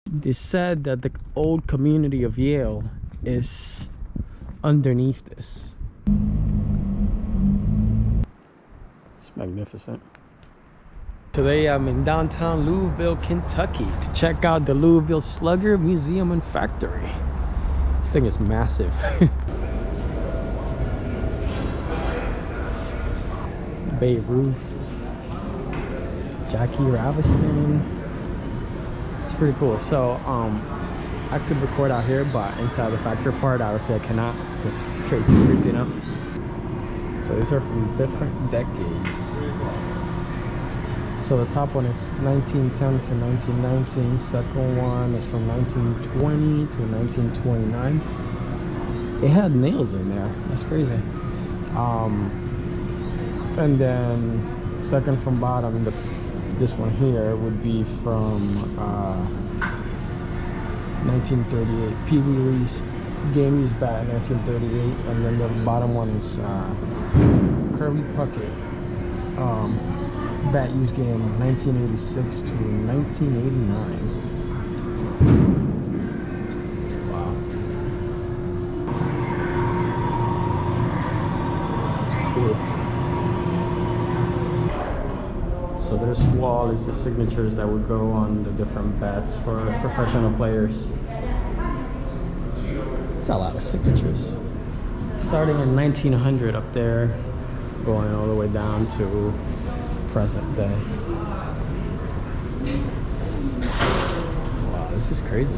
They said that the old community of Yale is underneath this. It's magnificent. Today I'm in downtown Louisville, Kentucky to check out the Louisville Slugger Museum and Factory. This thing is massive. Babe Ruth, Jackie Robinson. It's pretty cool. So I could record out here, but inside the factory part obviously I cannot, just trade secrets, you know. So these are from different decades. So the top one is 1910 to 1919. Second one is from 1920 to 1929. It had nails in there. That's crazy. And then second from bottom, this one here would be from 1938. Pee Wee Reese game used bat 1938, and then the bottom one is Kirby Puckett bat used game 1986 to 1989. Wow, that's cool. So this wall is the signatures that would go on the different bats for professional players. It's a lot of signatures. Starting in 1900 up there, going all the way down to present day. Wow, this is crazy.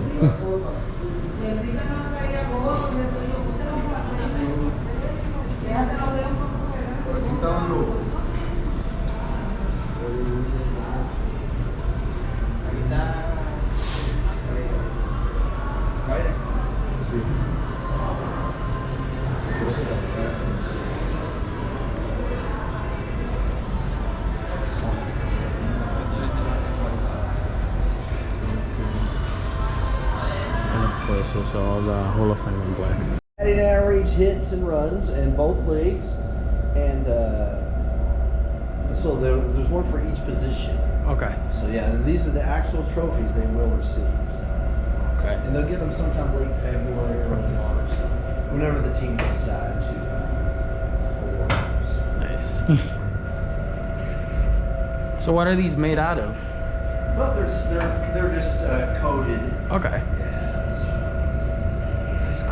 So all the Hall of Fame in black. Batting average, hits and runs in both leagues, and so there's one for each position. Okay. So yeah, and these are the actual trophies they will receive. So. Okay. And they'll get them sometime late February or early March, whenever the team decide to award them. Nice. So what are these made out of? Well, they're just coated. Okay.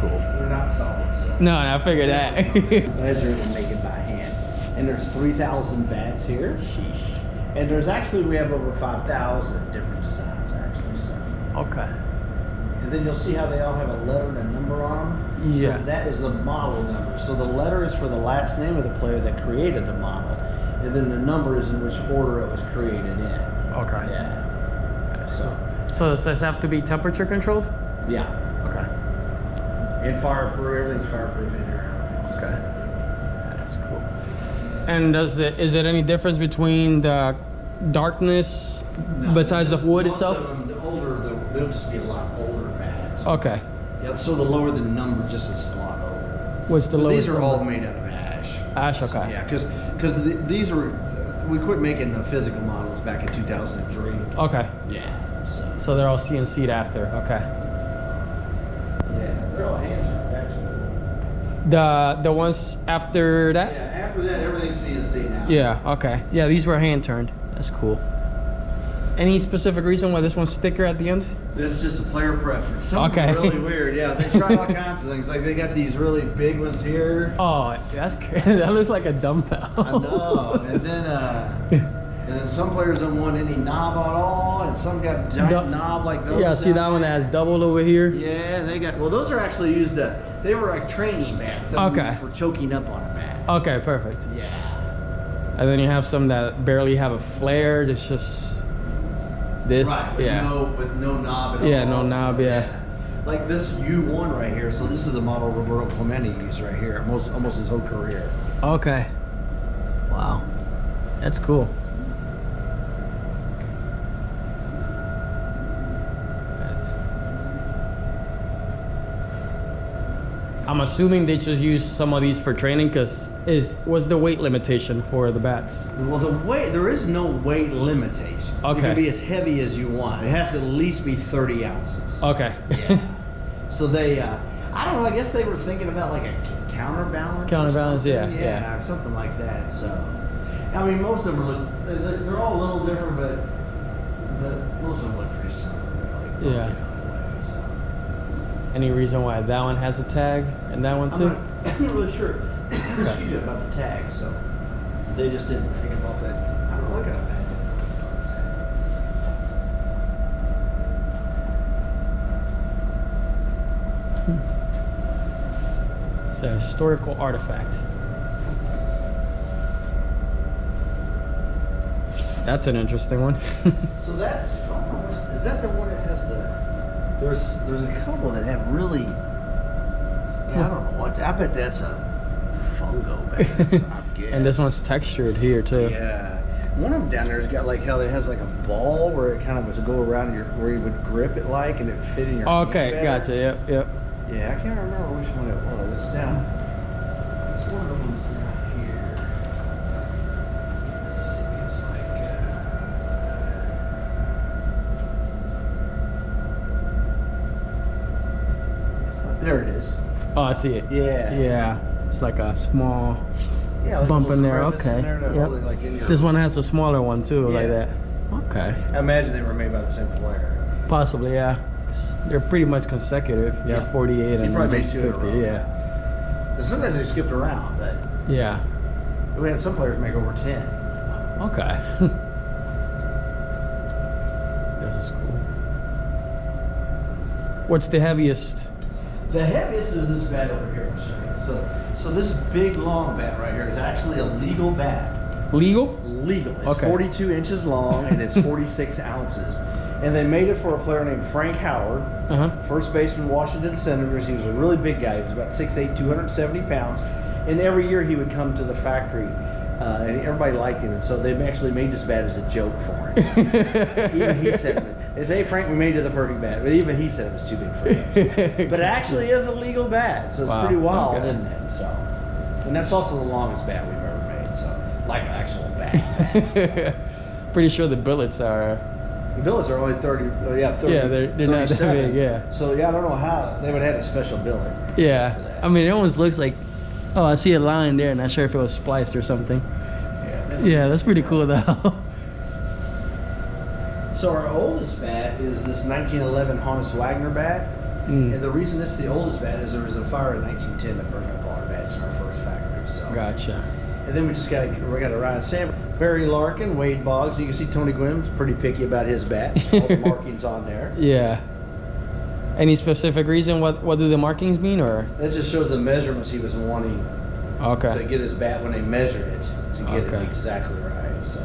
Cool. They're not solid, so. No, I figured that. Measure it and make it by hand. And there's 3,000 bats here. Sheesh. And there's actually, we have over 5,000 different designs actually, so. Okay. And then you'll see how they all have a letter and a number on them. Yeah. So that is the model number. So the letter is for the last name of the player that created the model. And then the number is in which order it was created in. Okay. Yeah. So does this have to be temperature controlled? Yeah. Okay. And fireproof, everything's fireproof in here. Okay. That's cool. And is it any difference between the darkness besides the wood itself? Most of them, the older, they'll just be a lot older bats. Okay. Yeah, so the lower the number, just is a lot older. What's the lowest? These are number? all made out of ash. Ash, okay. So, yeah, because these are, we quit making the physical models back in 2003. Okay. Yeah. So they're all CNC'd after. Okay. Yeah, they're all hand-turned, actually. The ones after that? Yeah, after that, everything's CNC now. Yeah, okay. Yeah, these were hand turned. That's cool. Any specific reason why this one's thicker at the end? This is just a player preference. Some Okay. are really weird. Yeah, they try all kinds of things. Like they got these really big ones here. Oh, that's crazy. That looks like a dumbbell. I know. And then some players don't want any knob at all, and some got giant knob like those. Yeah, see that one that has double over here? Yeah, they got. Well, those are actually used. They were like training bats. That were used for choking up on a bat. Okay, perfect. Yeah. And then you have some that barely have a flare. It's just this. Right. With no knob at all. Yeah, no knob. Yeah. Like this U1 right here. So this is the model Roberto Clemente used right here. Almost his whole career. Okay. Wow. That's cool. I'm assuming they just use some of these for training, because was the weight limitation for the bats? Well, there is no weight limitation. Okay. It can be as heavy as you want. It has to at least be 30 ounces. Okay. Yeah. So they, I don't know, I guess they were thinking about like a counterbalance. Counterbalance, yeah, yeah. Something like that. So, I mean, most of them they're all a little different, but most of them look pretty similar. Really. Yeah. You know, in a way, so. Any reason why that one has a tag and that one too? I'm not really sure. Excuse me, about the tag, so they just didn't take them off that. I don't know, look at them. It's a historical artifact. That's an interesting one. So that's, is that the one that has the, there's a couple that have really, yeah, I don't know what, I bet that's a fungo bat, I guess. And this one's textured here too. Yeah. One of them down there's got like how it has like a ball where it kind of was go around your, where you would grip it like, and it fit in your hand Okay, better. gotcha, yep. Yeah, I can't remember which one it was. It's down. It's one of the ones down here. Let's see. It's like. It's not, there it is. Oh, I see it. Yeah. Yeah. It's like a small Yeah. Like bump a in little there. crevice Okay. in there to hold it, like, in your, This one has a smaller one too, like Yeah. that. Okay. I imagine they were made by the same player. Possibly, yeah. They're pretty much consecutive. You have 48 He and probably then made just 2 in a 50. row, Yeah. But sometimes they skipped around, but Yeah. we had some players make over 10. Okay. This is cool. What's the heaviest? The heaviest is this bat over here. I'll show you. So this big long bat right here is actually a legal bat. Legal? Legal. It's Okay. 42 inches long and it's 46 ounces. And they made it for a player named Frank Howard, first baseman, Washington Senators. He was a really big guy. He was about 6'8", 270 pounds. And every year he would come to the factory, and everybody liked him. And so they actually made this bat as a joke for him. Even he said, they say, "Hey, Frank, we made you the perfect bat." But even he said it was too big for him. But it actually is a legal bat, so it's Wow. pretty wild, Okay. isn't it? So, and that's also the longest bat we've ever made. So, like an actual bat. So. Pretty sure the billets are. The billets are only 30. 30 Yeah, they're not that 37. big, yeah. So yeah, I don't know how they would have had a special billet. Yeah. I mean, it almost looks like. Oh, I see a line there. Not sure if it was spliced or something. Yeah, that's pretty cool though. So our oldest bat is this 1911 Honus Wagner bat. And the reason this is the oldest bat is there was a fire in 1910 that burned up all our bats in our first factory. So. Gotcha. And then we got a Ryan Sam, Barry Larkin, Wade Boggs. You can see Tony Gwynn's pretty picky about his bats. All the markings on there. Yeah. Any specific reason? What do the markings mean, or? That just shows the measurements he was wanting Okay. to get his bat when they measured it to get it exactly right. So,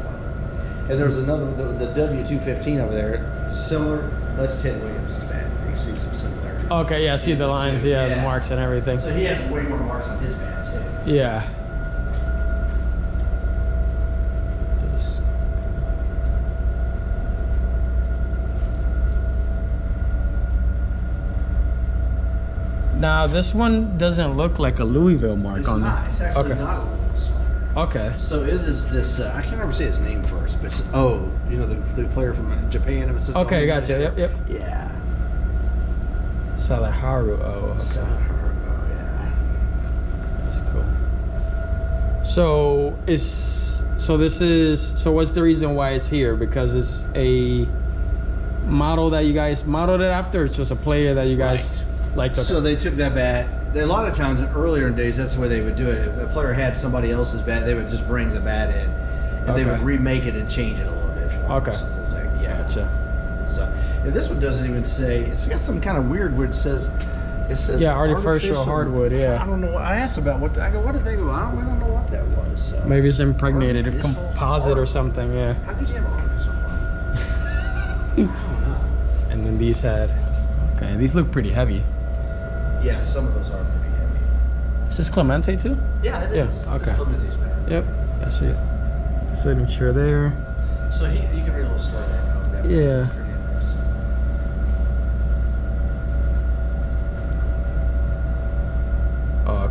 and there's another the W215 over there, similar. That's Ted Williams' bat. You can see some similarities. Okay, yeah, I see the lines, yeah, the marks and everything. So he has way more marks on his bat too. Yeah. Now this one doesn't look like a Louisville mark on Not. there. It's actually not a Louisville Slugger. Okay. So it is this. I can't remember say his name first, but it's, you know the player from Japan. Okay, gotcha. Yep. Yeah. Salaharu. Oh, okay. Salaharu, oh yeah. That's cool. So what's the reason why it's here? Because it's a model that you guys modeled it after. Or it's just a player that you guys liked. Okay. So they took that bat. A lot of times, earlier in days, that's the way they would do it. If a player had somebody else's bat, they would just bring the bat in, and they would remake it and change it a little bit for them. Okay. So it's like, yeah. Gotcha. So and this one doesn't even say. It's got some kind of weird where it says artificial hardwood. Yeah. I don't know. I asked about what. I go, what did they go? We don't know what that was. So. Maybe it's impregnated or Artificial composite or something. Yeah. How could you have artificial hardwood? I don't know. And then these these look pretty heavy. Yeah, some of those are pretty heavy. Is this Clemente too? Yeah, it is. Yeah, okay. It's Clemente's bat. Yep, I see it. The signature there. So you can read a little story there. Yeah. Pretty interesting.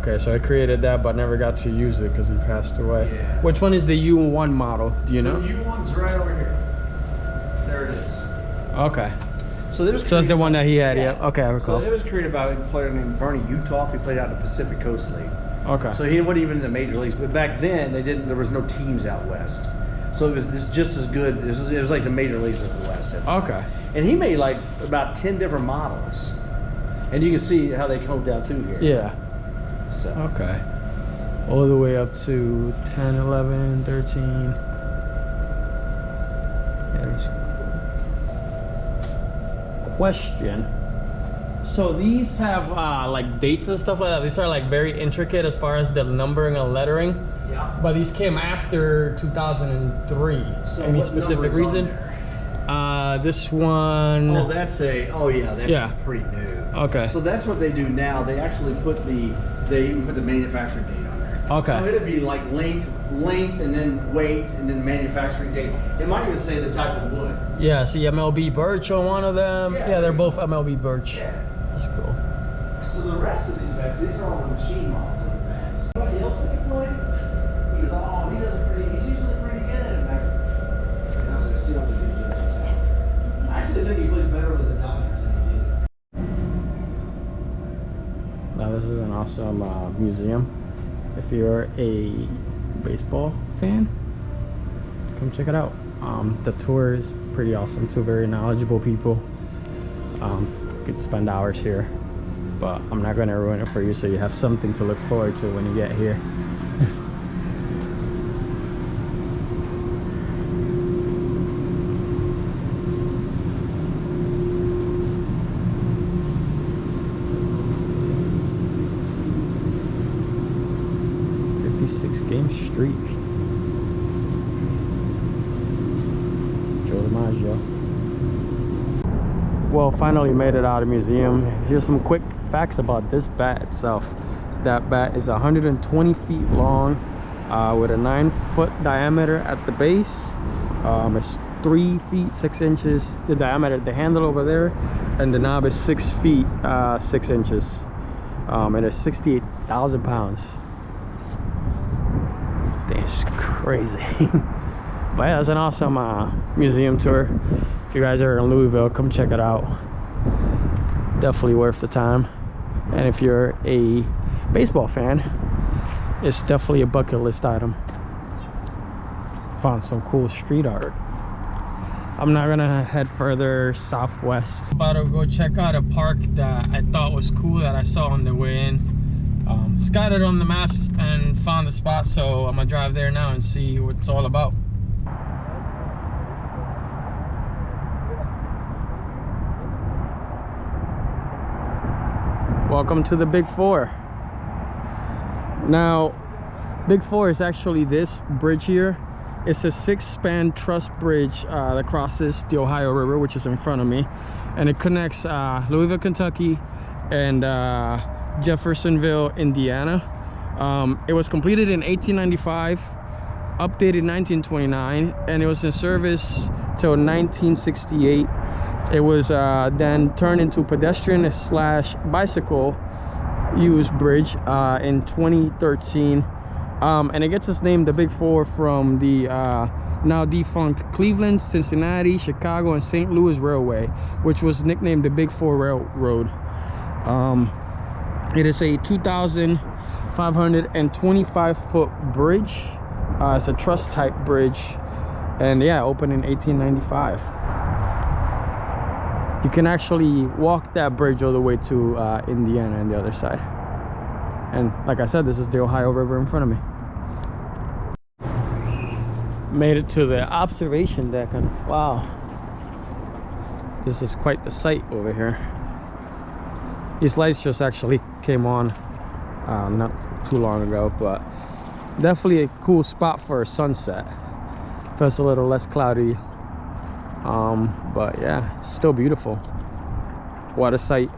Okay, so I created that, but never got to use it because he passed away. Yeah. Which one is the U1 model? Do you know? The U1's right over here. There it is. Okay. So that's the one that he had. Yeah. Okay, I recall. So it was created by a player named Bernie Uthoff. He played out in the Pacific Coast League. Okay. So he wasn't even in the major leagues, but back then there was no teams out west, so it was just as good. It was like the major leagues of the west. Okay. And he made like about 10 different models, and you can see how they come down through here. Yeah. So. Okay. All the way up to 10, 11, 13. Question. So these have like dates and stuff like that. These are like very intricate as far as the numbering and lettering. Yeah. But these came after 2003. So any what specific number is on reason? This one. Oh, that's pretty new. Okay. So that's what they do now. They actually put the manufacturing date on there. Okay. So it'd be like length, and then weight, and then manufacturing date. It might even say the type of wood. Yeah. See MLB Birch on one of them. Yeah, they're both MLB Birch. Yeah. That's cool. So the rest of these bags, these are all the machine models of the bags. Anybody else that can play? He goes, oh, he's usually pretty good at it back. And I said, see what the good judges have. I actually think he plays better with the Dodgers than he did. Now this is an awesome museum. If you're a baseball fan, come check it out. The tour is pretty awesome too. Very knowledgeable people. Could spend hours here, but I'm not going to ruin it for you, so you have something to look forward to when you get here. Game streak. Joe DiMaggio. Well, finally made it out of the museum. Here's some quick facts about this bat itself. That bat is 120 feet long with a 9-foot diameter at the base. It's 3 feet 6 inches the diameter. The handle over there, and the knob is 6 feet 6 inches. And it's 68,000 pounds. It's crazy. But yeah, it's an awesome museum tour. If you guys are in Louisville, come check it out. Definitely worth the time. And if you're a baseball fan, it's definitely a bucket list item. Found some cool street art. I'm not gonna head further southwest. About to go check out a park that I thought was cool that I saw on the way in. Scouted on the maps and found the spot, so I'm gonna drive there now and see what it's all about. Welcome to the Big Four. Now, Big Four is actually this bridge here. It's a 6-span truss bridge that crosses the Ohio River, which is in front of me, and it connects Louisville, Kentucky, and Jeffersonville, Indiana. It was completed in 1895, updated in 1929, and it was in service till 1968. It was then turned into pedestrian / bicycle use bridge in 2013, and it gets its name, the Big Four, from the now defunct Cleveland, Cincinnati, Chicago, and St. Louis Railway, which was nicknamed the Big Four Railroad. It is a 2,525-foot bridge. It's a truss type bridge, and yeah, opened in 1895. You can actually walk that bridge all the way to Indiana on the other side. And like I said, this is the Ohio River in front of me. Made it to the observation deck, and wow, this is quite the sight over here. These lights just actually came on not too long ago, but definitely a cool spot for a sunset. Feels a little less cloudy, but yeah, still beautiful. What a sight.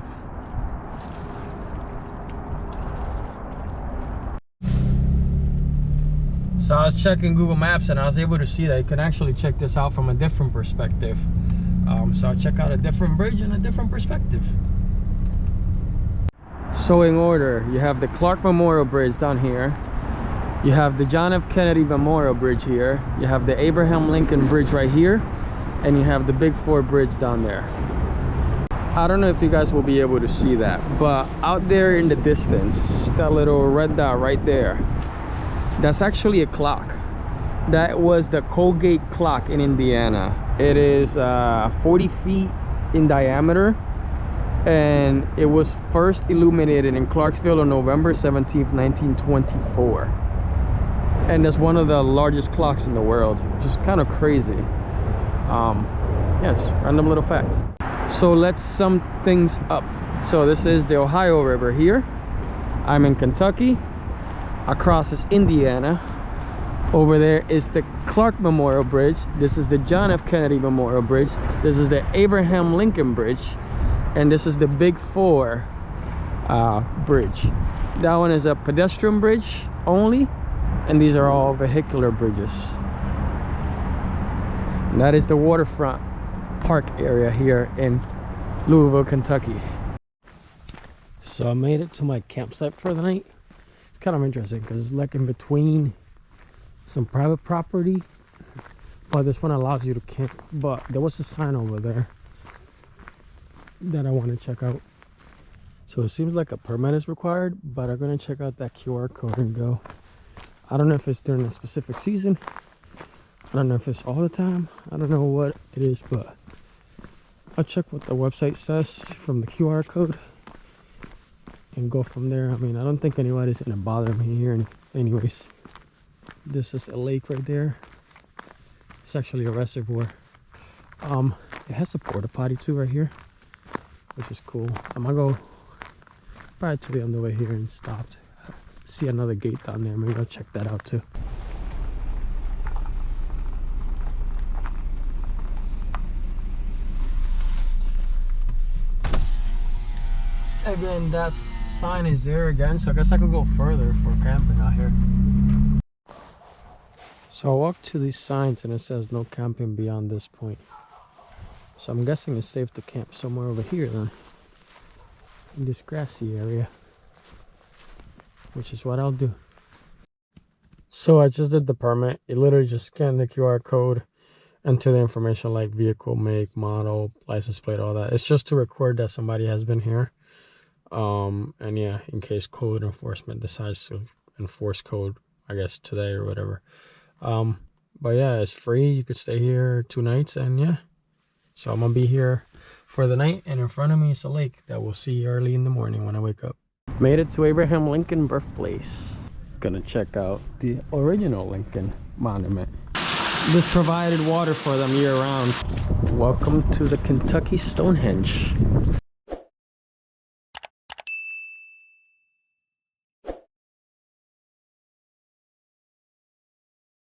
So I was checking Google Maps and I was able to see that you can actually check this out from a different perspective. So I'll check out a different bridge and a different perspective. So in order, you have the Clark Memorial Bridge down here. You have the John F. Kennedy Memorial Bridge here. You have the Abraham Lincoln Bridge right here. And you have the Big Four Bridge down there. I don't know if you guys will be able to see that, but out there in the distance, that little red dot right there, that's actually a clock. That was the Colgate clock in Indiana. It is 40 feet in diameter, and it was first illuminated in Clarksville on November 17th, 1924. And it's one of the largest clocks in the world, which is kind of crazy. Yes, random little fact. So let's sum things up. So this is the Ohio River here. I'm in Kentucky. Across is Indiana. Over there is the Clark Memorial Bridge. This is the John F. Kennedy Memorial Bridge. This is the Abraham Lincoln Bridge. And this is the Big Four bridge. That one is a pedestrian bridge only. And these are all vehicular bridges. And that is the waterfront park area here in Louisville, Kentucky. So I made it to my campsite for the night. It's kind of interesting because it's like in between some private property, but this one allows you to camp. But there was a sign over there that I want to check out. So it seems like a permit is required, but I'm going to check out that QR code and go. I don't know if it's during a specific season. I don't know if it's all the time. I don't know what it is, but I'll check what the website says from the QR code and go from there. I mean, I don't think anybody's gonna bother me here anyways. This is a lake right there. It's actually a reservoir. It has a porta potty too right here, which is cool. I'm gonna go probably to the on the way here and stopped. See another gate down there. Maybe I'll check that out too. Again, that sign is there again, so I guess I could go further for camping out here. So I walked to these signs and it says no camping beyond this point. So I'm guessing it's safe to camp somewhere over here then, in this grassy area, which is what I'll do. So I just did the permit. It literally just scanned the QR code, enter the information like vehicle, make, model, license plate, all that. It's just to record that somebody has been here. And yeah, in case code enforcement decides to enforce code, I guess today or whatever. But yeah, it's free. You could stay here 2 nights, and yeah. So I'm gonna be here for the night, and in front of me is a lake that we'll see early in the morning when I wake up. Made it to Abraham Lincoln birthplace. Gonna check out the original Lincoln Monument. This provided water for them year round. Welcome to the Kentucky Stonehenge.